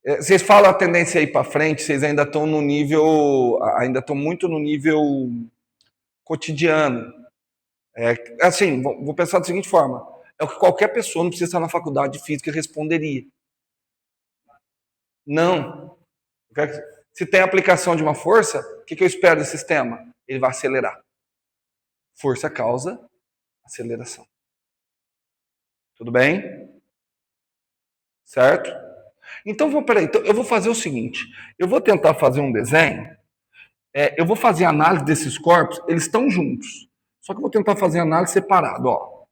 Vocês falam a tendência aí para frente, vocês ainda estão no nível, ainda estão muito no nível cotidiano. Assim, vou pensar da seguinte forma: é o que qualquer pessoa, não precisa estar na faculdade de física, responderia. Não. Se tem aplicação de uma força, o que eu espero do sistema? Ele vai acelerar. Força causa aceleração. Tudo bem? Certo? Então, peraí, então eu vou fazer o seguinte: eu vou tentar fazer um desenho, eu vou fazer análise desses corpos, eles estão juntos. Só que eu vou tentar fazer análise separado, ó.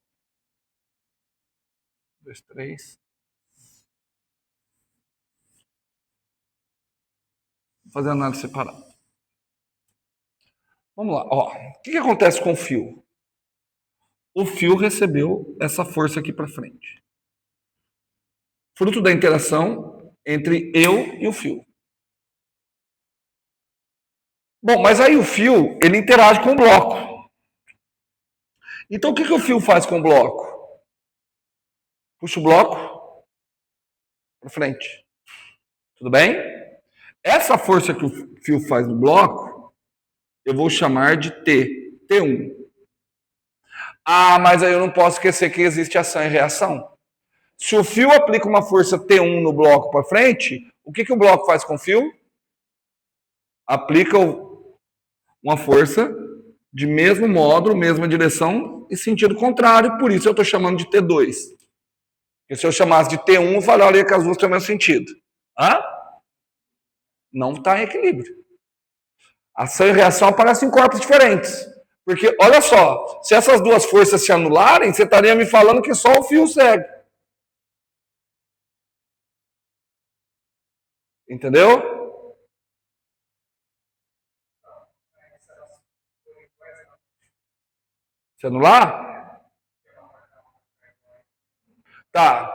1, 2, 3. Vou fazer análise separada. Vamos lá, ó. O que acontece com o fio? O fio recebeu essa força aqui para frente. Fruto da interação entre eu e o fio. Bom, mas aí o fio, ele interage com o bloco. Então o que o fio faz com o bloco? Puxa o bloco para frente. Tudo bem? Essa força que o fio faz no bloco, eu vou chamar de T, T1. Ah, mas aí eu não posso esquecer que existe ação e reação. Se o fio aplica uma força T1 no bloco para frente, o que o bloco faz com o fio? Aplica uma força de mesmo módulo, mesma direção e sentido contrário, por isso eu estou chamando de T2. Porque se eu chamasse de T1, eu falaria que as duas têm o mesmo sentido. Hã? Não está em equilíbrio. Ação e reação aparecem em corpos diferentes. Porque, olha só, se essas duas forças se anularem, você estaria me falando que só o fio segue. Entendeu? Se anular? Tá.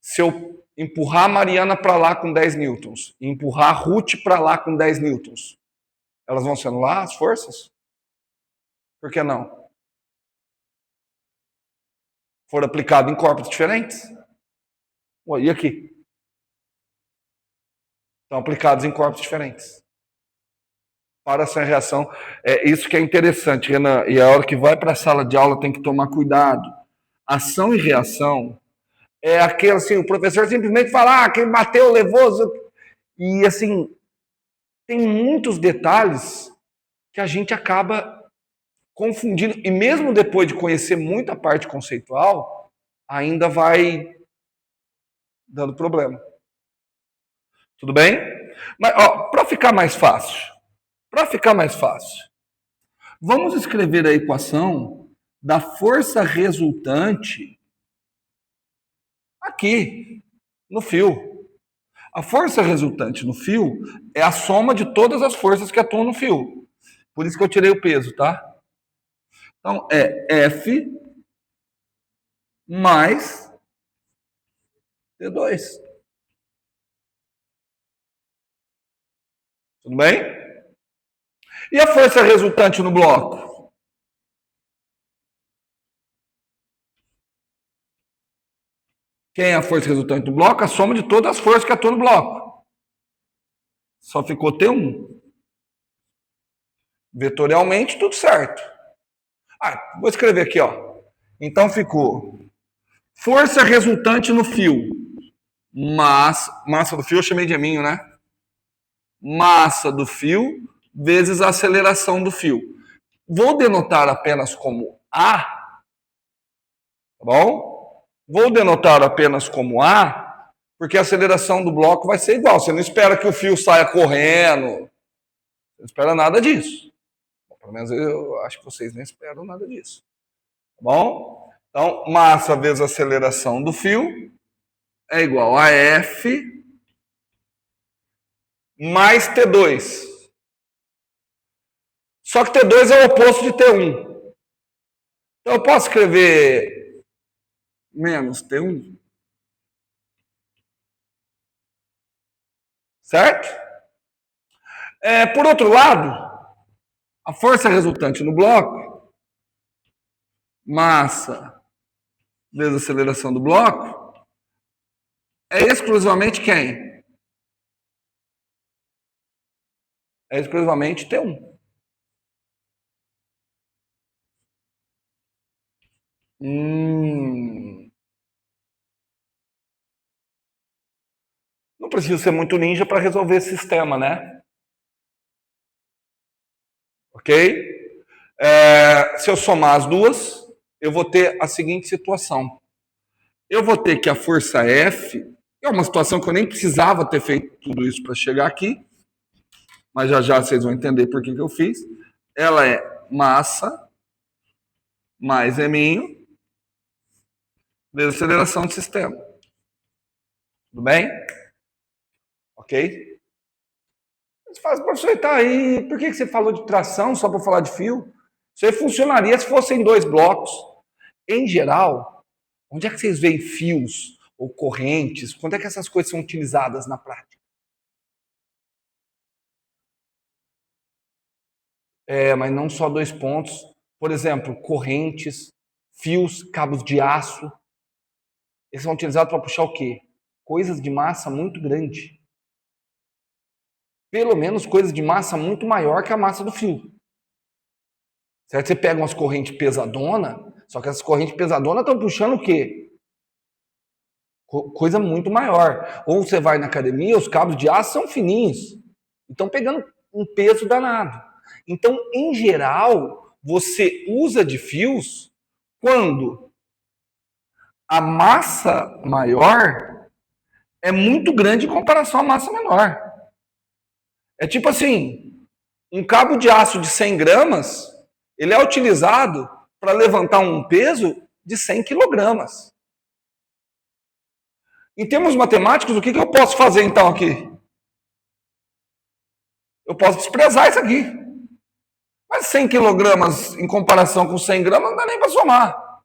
Se eu empurrar a Mariana para lá com 10 newtons e empurrar a Ruth para lá com 10 newtons, elas vão se anular, as forças? Por que não? Foram aplicadas em corpos diferentes? Ué, e aqui? Estão aplicados em corpos diferentes. Para essa reação, é isso que é interessante, Renan. E a hora que vai para a sala de aula tem que tomar cuidado. Ação e reação é aquele assim, o professor simplesmente fala, quem bateu, levou. E assim, tem muitos detalhes que a gente acaba confundindo. E mesmo depois de conhecer muita parte conceitual, ainda vai dando problema. Tudo bem? Mas, para ficar mais fácil, vamos escrever a equação da força resultante aqui, no fio. A força resultante no fio é a soma de todas as forças que atuam no fio. Por isso que eu tirei o peso, tá? Então, é F mais T2. Tudo bem? E a força resultante no bloco? Quem é a força resultante do bloco? A soma de todas as forças que atuam no bloco. Só ficou T1. Vetorialmente, tudo certo. Vou escrever aqui, ó. Então ficou força resultante no fio. Massa do fio eu chamei de aminho, né? Massa do fio vezes a aceleração do fio. Vou denotar apenas como A, tá bom? Vou denotar apenas como A, Porque a aceleração do bloco vai ser igual. Você não espera que o fio saia correndo. Você não espera nada disso. Pelo menos eu acho que vocês não esperam nada disso. Tá bom? Então, massa vezes a aceleração do fio é igual a F mais T2. Só que T2 é o oposto de T1. Então, eu posso escrever menos T1. Certo? Por outro lado, a força resultante no bloco, massa vezes a aceleração do bloco, é exclusivamente quem? É exclusivamente T1. Não precisa ser muito ninja para resolver esse sistema, né? Ok? Se eu somar as duas, eu vou ter a seguinte situação. Eu vou ter que a força F, é uma situação que eu nem precisava ter feito tudo isso para chegar aqui, mas já já vocês vão entender por que eu fiz. Ela é massa mais M' vezes aceleração do sistema. Tudo bem? Ok? Você fala, professor, tá aí, por que você falou de tração só para falar de fio? Isso aí funcionaria se fossem 2 blocos. Em geral, onde é que vocês veem fios ou correntes? Quando é que essas coisas são utilizadas na prática? Mas não só 2 pontos. Por exemplo, correntes, fios, cabos de aço. Eles são utilizados para puxar o quê? Coisas de massa muito grande. Pelo menos coisas de massa muito maior que a massa do fio. Certo? Você pega umas correntes pesadonas, só que essas correntes pesadonas estão puxando o quê? Coisa muito maior. Ou você vai na academia, os cabos de aço são fininhos. Estão pegando um peso danado. Então, em geral, você usa de fios quando a massa maior é muito grande em comparação à massa menor. É tipo assim, um cabo de aço de 100 gramas, ele é utilizado para levantar um peso de 100 quilogramas. Em termos matemáticos, o que eu posso fazer então aqui? Eu posso desprezar isso aqui. Mas 100 quilogramas em comparação com 100 gramas não dá nem para somar.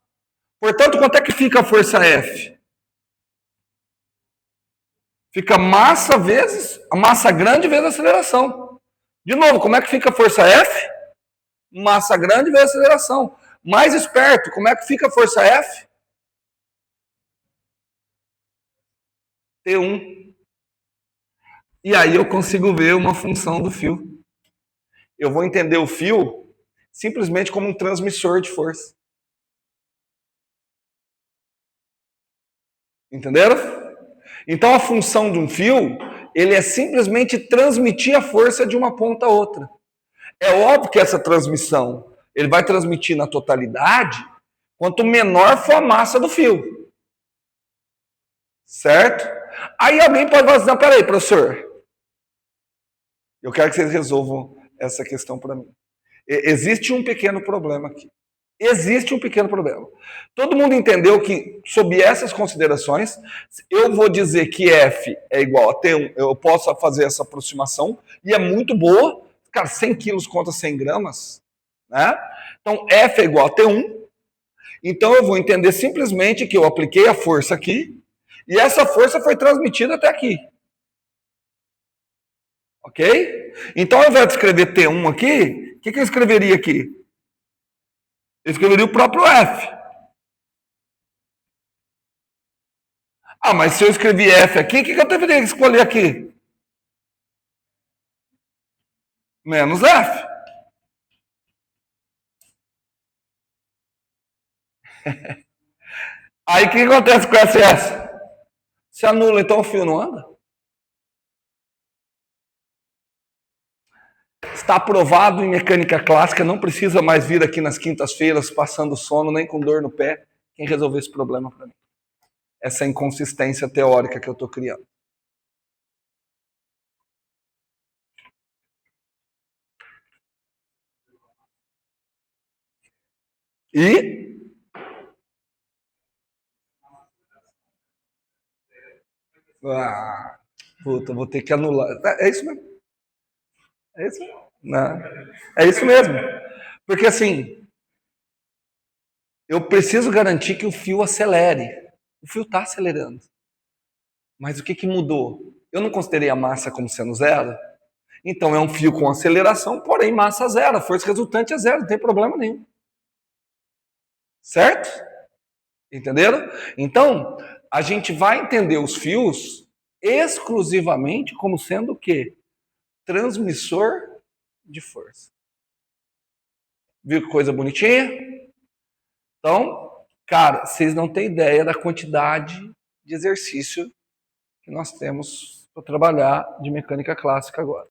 Portanto, quanto é que fica a força F? Fica massa grande vezes a aceleração. De novo, como é que fica a força F? Massa grande vezes a aceleração. Mais esperto, como é que fica a força F? T1. E aí eu consigo ver uma função do fio. Eu vou entender o fio simplesmente como um transmissor de força. Entenderam? Então a função de um fio, ele é simplesmente transmitir a força de uma ponta a outra. É óbvio que essa transmissão, ele vai transmitir na totalidade, quanto menor for a massa do fio. Certo? Aí alguém pode falar assim, não, peraí, professor, eu quero que vocês resolvam essa questão para mim. Existe um pequeno problema aqui. Existe um pequeno problema. Todo mundo entendeu que, sob essas considerações, eu vou dizer que F é igual a T1, eu posso fazer essa aproximação, e é muito boa. Cara, 100 quilos contra 100 gramas, né? Então, F é igual a T1. Então, eu vou entender simplesmente que eu apliquei a força aqui, e essa força foi transmitida até aqui. Ok? Então, ao invés de escrever T1 aqui, o que eu escreveria aqui? Eu escreveria o próprio F. Ah, mas se eu escrever F aqui, o que eu deveria escolher aqui? Menos F. Aí o que acontece com SS? Se anula, então o fio não anda? Está aprovado em mecânica clássica, não precisa mais vir aqui nas quintas-feiras passando sono, nem com dor no pé. Quem resolver esse problema para mim? essa inconsistência teórica que eu estou criando. E puta, vou ter que anular. É isso mesmo. É isso mesmo. Não. É isso mesmo. Porque assim, eu preciso garantir que o fio acelere. O fio está acelerando. Mas o que mudou? Eu não considerei a massa como sendo zero. Então é um fio com aceleração, porém massa zero. A força resultante é zero, não tem problema nenhum. Certo? Entenderam? Então, a gente vai entender os fios exclusivamente como sendo o quê? Transmissor de força. Viu que coisa bonitinha? Então, cara, vocês não têm ideia da quantidade de exercício que nós temos para trabalhar de mecânica clássica agora.